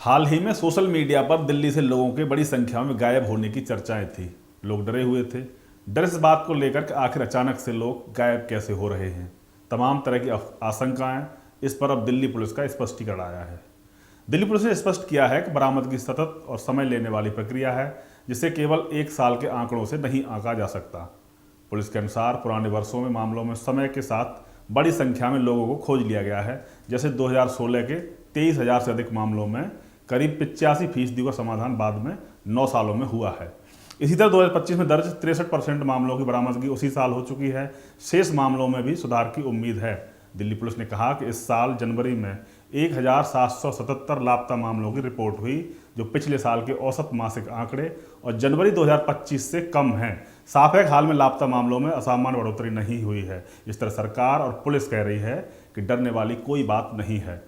हाल ही में social media पर दिल्ली से लोगों के बड़ी संख्या में गायब होने की चर्चाएं थी। लोग डरे हुए थे। डर इस बात को लेकर कि आखिर अचानक से लोग गायब कैसे हो रहे हैं। तमाम तरह की आशंकाएं इस पर अब दिल्ली पुलिस का स्पष्टीकरण आया है। दिल्ली पुलिस ने स्पष्ट किया है कि बरामदगी सतत और समय लेने वाली प्रक्रिया है, जिसे केवल एक साल के आंकड़ों से नहीं आंका जा सकता। पुलिस के अनुसार पुराने वर्षों में मामलों में समय के साथ बड़ी संख्या में लोगों को खोज लिया गया है। जैसे 2016 के 23,000 से अधिक मामलों में करीब 85% का समाधान बाद में 9 सालों में हुआ है। इसी तरह 2025 में दर्ज 63% मामलों की बरामदगी उसी साल हो चुकी है। शेष मामलों में भी सुधार की उम्मीद है। दिल्ली पुलिस ने कहा कि इस साल जनवरी में 1777 लापता मामलों की रिपोर्ट हुई, जो पिछले साल के औसत मासिक आंकड़े और जनवरी 2025 से कम हैं। साफ है, हाल में लापता मामलों में असामान्य बढ़ोतरी नहीं हुई है। इस तरह सरकार और पुलिस कह रही है कि डरने वाली कोई बात नहीं है।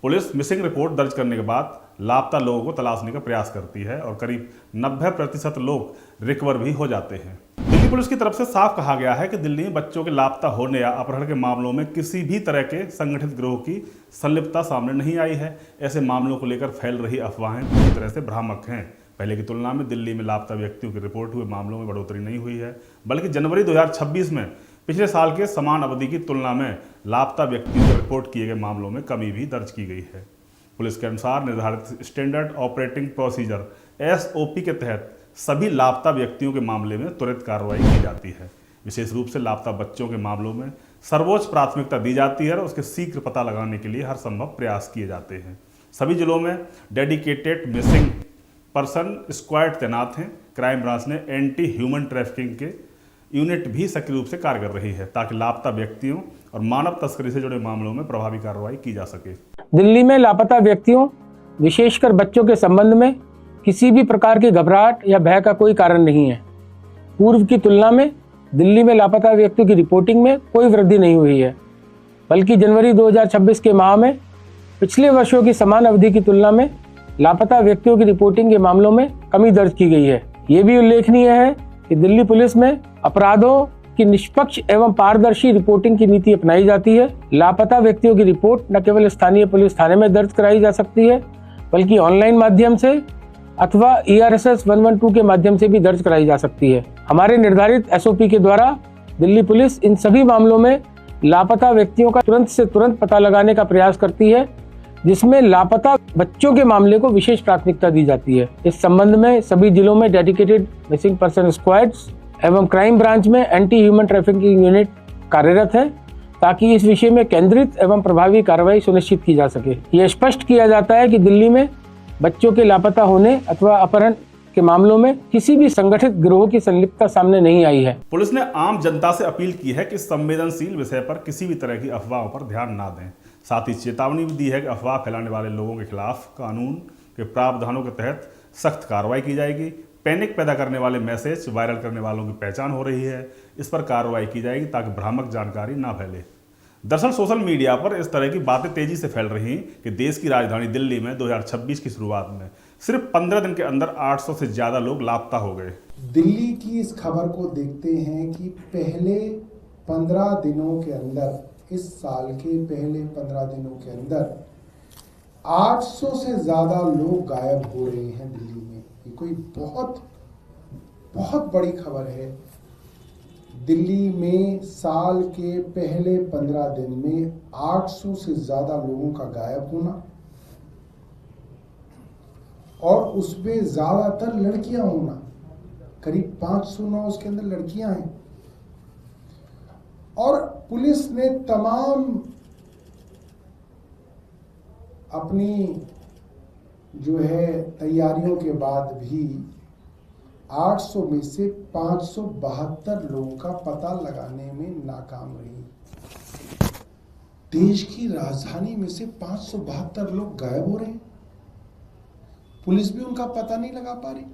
पुलिस मिसिंग रिपोर्ट दर्ज करने के बाद लापता लोगों को तलाशने का प्रयास करती है और करीब 90% लोग रिकवर भी हो जाते हैं। दिल्ली पुलिस की तरफ से साफ कहा गया है कि दिल्ली में बच्चों के लापता होने या अपहरण के मामलों में किसी भी तरह के संगठित गिरोह की संलिप्तता सामने नहीं आई है। ऐसे मामलों को लेकर फैल रही अफवाहें पूरी तरह से भ्रामक हैं। पहले की तुलना में दिल्ली में लापता व्यक्तियों की रिपोर्ट हुए मामलों में बढ़ोतरी नहीं हुई है, बल्कि जनवरी 2026 में पिछले साल के समान अवधि की तुलना में लापता व्यक्तियों को रिपोर्ट किए गए मामलों में कमी भी दर्ज की गई है। पुलिस के अनुसार निर्धारित स्टैंडर्ड ऑपरेटिंग प्रोसीजर SOP के तहत सभी लापता व्यक्तियों के मामले में त्वरित कार्रवाई की जाती है। विशेष रूप से लापता बच्चों के मामलों में सर्वोच्च प्राथमिकता दी जाती है और उसके शीघ्र पता लगाने के लिए हर संभव प्रयास किए जाते हैं। सभी जिलों में डेडिकेटेड मिसिंग पर्सन स्क्वाड तैनात हैं। क्राइम ब्रांच ने एंटी ह्यूमन ट्रैफिकिंग के यूनिट भी सक्रिय रूप से कार्य कर रही है, ताकि लापता व्यक्तियों और मानव तस्करी से जुड़े मामलों में प्रभावी कार्रवाई की जा सके। दिल्ली में लापता व्यक्तियों, विशेषकर बच्चों के संबंध में किसी भी प्रकार की घबराहट या भय का कोई कारण नहीं है। पूर्व की तुलना में दिल्ली में लापता व्यक्तियों की रिपोर्टिंग में कोई वृद्धि नहीं हुई है, बल्कि जनवरी 2026 के माह में पिछले वर्षों की समान अवधि की तुलना में लापता व्यक्तियों की रिपोर्टिंग के मामलों में कमी दर्ज की गई है। ये भी उल्लेखनीय है कि दिल्ली पुलिस में अपराधों की निष्पक्ष एवं पारदर्शी रिपोर्टिंग की नीति अपनाई जाती है। लापता व्यक्तियों की रिपोर्ट न केवल स्थानीय पुलिस थाने में दर्ज कराई जा सकती है, बल्कि ऑनलाइन माध्यम से अथवा ERSS 112 के माध्यम से भी दर्ज कराई जा सकती है। हमारे निर्धारित SOP के द्वारा दिल्ली पुलिस इन सभी मामलों में लापता व्यक्तियों का तुरंत से तुरंत पता लगाने का प्रयास करती है, जिसमें लापता बच्चों के मामले को विशेष प्राथमिकता दी जाती है। इस संबंध में सभी जिलों में डेडिकेटेड मिसिंग पर्सन स्क्वाड्स एवं क्राइम ब्रांच में एंटी ह्यूमन ट्रैफिकिंग यूनिट कार्यरत है, ताकि इस विषय में केंद्रित एवं प्रभावी कार्रवाई सुनिश्चित की जा सके। यह स्पष्ट किया जाता है कि दिल्ली में बच्चों के लापता होने अथवा अपहरण के मामलों में किसी भी संगठित गिरोह की संलिप्तता सामने नहीं आई है। पुलिस ने आम जनता से अपील की है कि संवेदनशील विषय पर किसी भी तरह की अफवाहों पर ध्यान ना दें। साथ ही चेतावनी भी दी है कि अफवाह फैलाने वाले लोगों के खिलाफ कानून के प्रावधानों के तहत सख्त कार्रवाई की जाएगी। पैनिक पैदा करने वाले मैसेज वायरल करने वालों की पहचान हो रही है, इस पर कार्रवाई की जाएगी ताकि भ्रामक जानकारी ना फैले। दरअसल सोशल मीडिया पर इस तरह की बातें तेजी से फैल रही कि देश की राजधानी दिल्ली में 2026 की शुरुआत में सिर्फ 15 दिन के अंदर 800 से ज्यादा लोग लापता हो गए। दिल्ली की इस खबर को देखते हैं कि पहले 15 दिनों के अंदर, इस साल के पहले 15 दिनों के अंदर 800 से ज्यादा लोग गायब हो रहे हैं दिल्ली में। ये कोई बहुत बड़ी खबर है। दिल्ली में साल के पहले 15 दिन में 800 से ज्यादा लोगों का गायब होना, और उसमें ज्यादातर लड़कियां होना। करीब 509 उसके अंदर लड़कियां हैं। और पुलिस ने तमाम अपनी जो है तैयारियों के बाद भी 800 में से 572 लोगों का पता लगाने में नाकाम रही। देश की राजधानी में से 572 लोग गायब हो रहे हैं, पुलिस भी उनका पता नहीं लगा पा रही।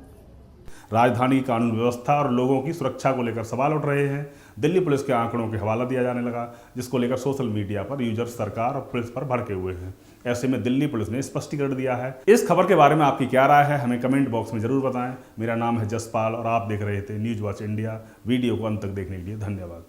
राजधानी की कानून व्यवस्था और लोगों की सुरक्षा को लेकर सवाल उठ रहे हैं। दिल्ली पुलिस के आंकड़ों के हवाला दिया जाने लगा, जिसको लेकर सोशल मीडिया पर यूजर्स सरकार और पुलिस पर भड़के हुए हैं। ऐसे में दिल्ली पुलिस ने स्पष्टीकरण दिया है। इस खबर के बारे में आपकी क्या राय है, हमें कमेंट बॉक्स में जरूर बताएं। मेरा नाम है जसपाल और आप देख रहे थे न्यूज वॉच इंडिया। वीडियो को अंत तक देखने के लिए धन्यवाद।